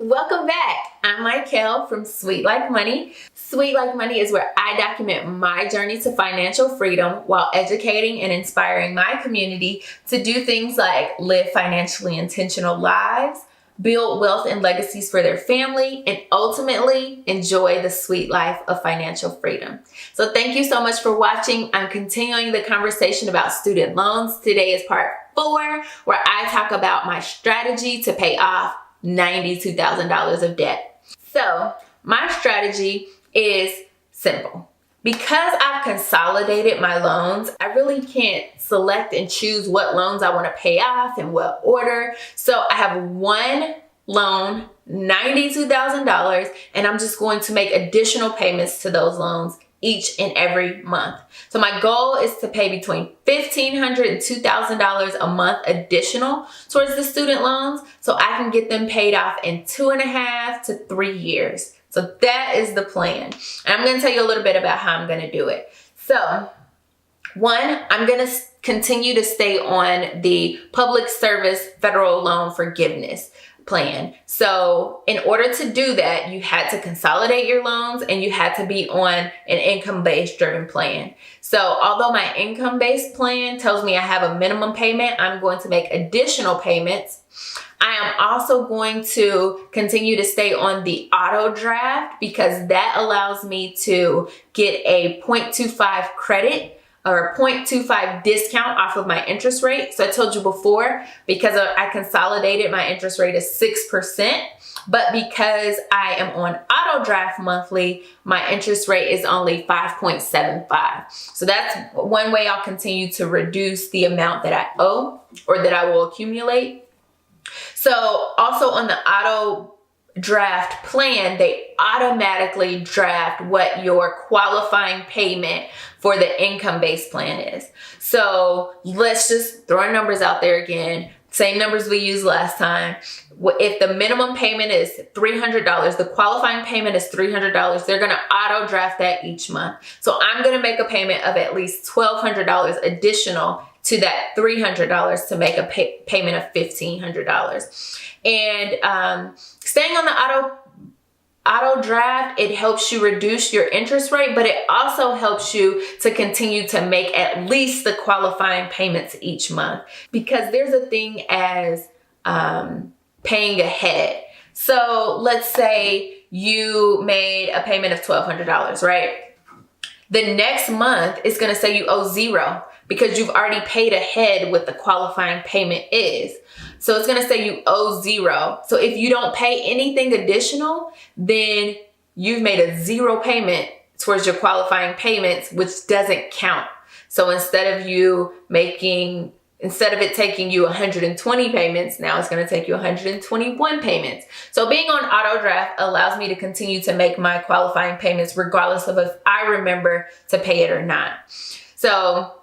Welcome back. I'm Michael from Sweet Like Money. Sweet Like Money is where I document my journey to financial freedom while educating and inspiring my community to do things like live financially intentional lives, build wealth and legacies for their family, and ultimately enjoy the sweet life of financial freedom. So thank you so much for watching. I'm continuing the conversation about student loans. Today is part 4, where I talk about my strategy to pay off $92,000 of debt. So my strategy is simple. Because I've consolidated my loans, I really can't select and choose what loans I want to pay off in what order. So I have one loan, $92,000, and I'm just going to make additional payments to those loans each and every month. So my goal is to pay between $1,500 and $2,000 a month additional towards the student loans so I can get them paid off in 2.5 to 3 years. So that is the plan. And I'm going to tell you a little bit about how I'm going to do it. So one, I'm going to continue to stay on the public service federal loan forgiveness plan. So in order to do that, you had to consolidate your loans and you had to be on an income-based driven plan. So although my income-based plan tells me I have a minimum payment, I'm going to make additional payments. I am also going to continue to stay on the auto draft because that allows me to get a 0.25 credit or a 0.25 discount off of my interest rate. So I told you before, because I consolidated, my interest rate is 6%, but because I am on auto draft monthly, my interest rate is only 5.75. So that's one way I'll continue to reduce the amount that I owe or that I will accumulate. So also on the auto draft plan, they automatically draft what your qualifying payment for the income-based plan is. So let's just throw numbers out there again. Same numbers we used last time. If the minimum payment is $300, the qualifying payment is $300, they're going to auto draft that each month. So I'm going to make a payment of at least $1,200 additional to that $300 to make a payment of $1,500. And staying on the auto draft, it helps you reduce your interest rate, but it also helps you to continue to make at least the qualifying payments each month, because there's a thing as paying ahead. So let's say you made a payment of $1,200, right? The next month is going to say you owe $0 because you've already paid ahead what the qualifying payment is. So it's going to say you owe $0. So if you don't pay anything additional, then you've made a $0 payment towards your qualifying payments, which doesn't count. So instead of it taking you 120 payments, now it's going to take you 121 payments. So being on auto draft allows me to continue to make my qualifying payments regardless of if I remember to pay it or not. So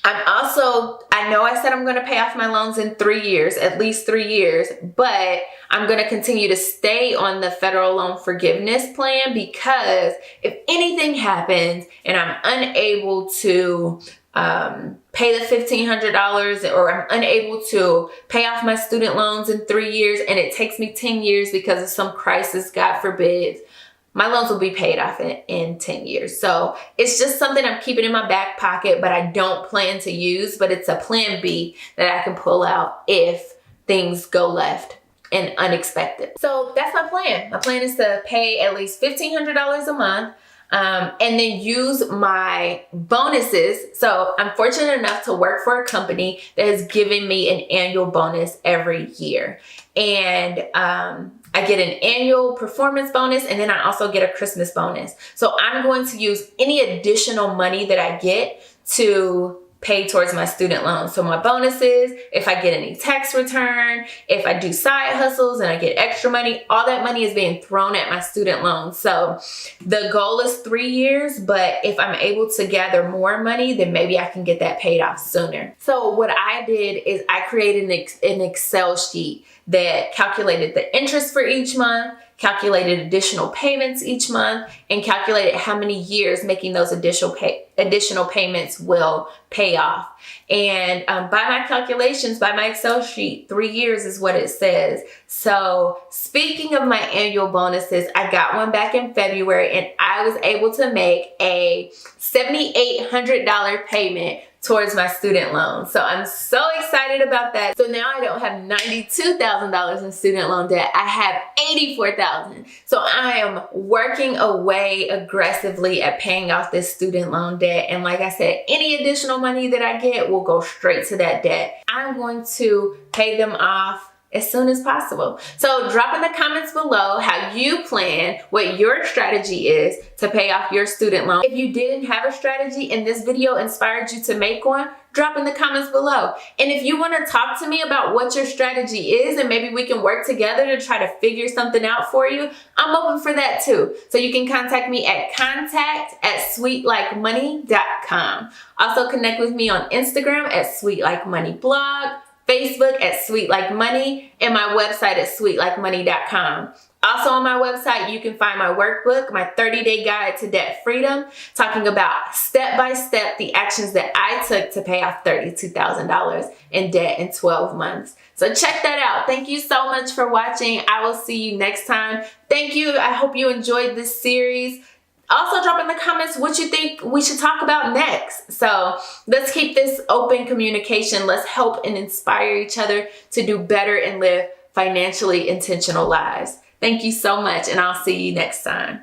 I know I said I'm going to pay off my loans in 3 years, at least 3 years, but I'm going to continue to stay on the federal loan forgiveness plan because if anything happens and I'm unable to pay the $1,500 or I'm unable to pay off my student loans in 3 years and it takes me 10 years because of some crisis, God forbid, my loans will be paid off in 10 years. So it's just something I'm keeping in my back pocket, but I don't plan to use, but it's a plan B that I can pull out if things go left and unexpected. So that's my plan. My plan is to pay at least $1,500 a month. And then use my bonuses. So I'm fortunate enough to work for a company that has given me an annual bonus every year. And I get an annual performance bonus, and then I also get a Christmas bonus. So I'm going to use any additional money that I get to pay towards my student loans. So my bonuses, if I get any tax return, if I do side hustles and I get extra money, all that money is being thrown at my student loans. So the goal is 3 years, but if I'm able to gather more money, then maybe I can get that paid off sooner. So what I did is I created an Excel sheet that calculated the interest for each month, calculated additional payments each month, and calculated how many years making those additional payments will pay off. And by my calculations, by my Excel sheet, 3 years is what it says. So speaking of my annual bonuses, I got one back in February, and I was able to make a $7,800 payment towards my student loan. So I'm so excited about that. So now I don't have $92,000 in student loan debt. I have $84,000. So I am working away aggressively at paying off this student loan debt. And like I said, any additional money that I get will go straight to that debt. I'm going to pay them off as soon as possible. So drop in the comments below how you plan, what your strategy is to pay off your student loan. If you didn't have a strategy and this video inspired you to make one, drop in the comments below. And if you want to talk to me about what your strategy is and maybe we can work together to try to figure something out for you, I'm open for that too. So you can contact me at contact@sweetlikemoney.com. Also connect with me on Instagram at sweetlikemoneyblog, Facebook at Sweet Like Money, and my website at sweetlikemoney.com. Also on my website, you can find my workbook, my 30-day guide to debt freedom, talking about step-by-step the actions that I took to pay off $32,000 in debt in 12 months. So check that out. Thank you so much for watching. I will see you next time. Thank you. I hope you enjoyed this series. Also drop in the comments what you think we should talk about next. So let's keep this open communication. Let's help and inspire each other to do better and live financially intentional lives. Thank you so much, and I'll see you next time.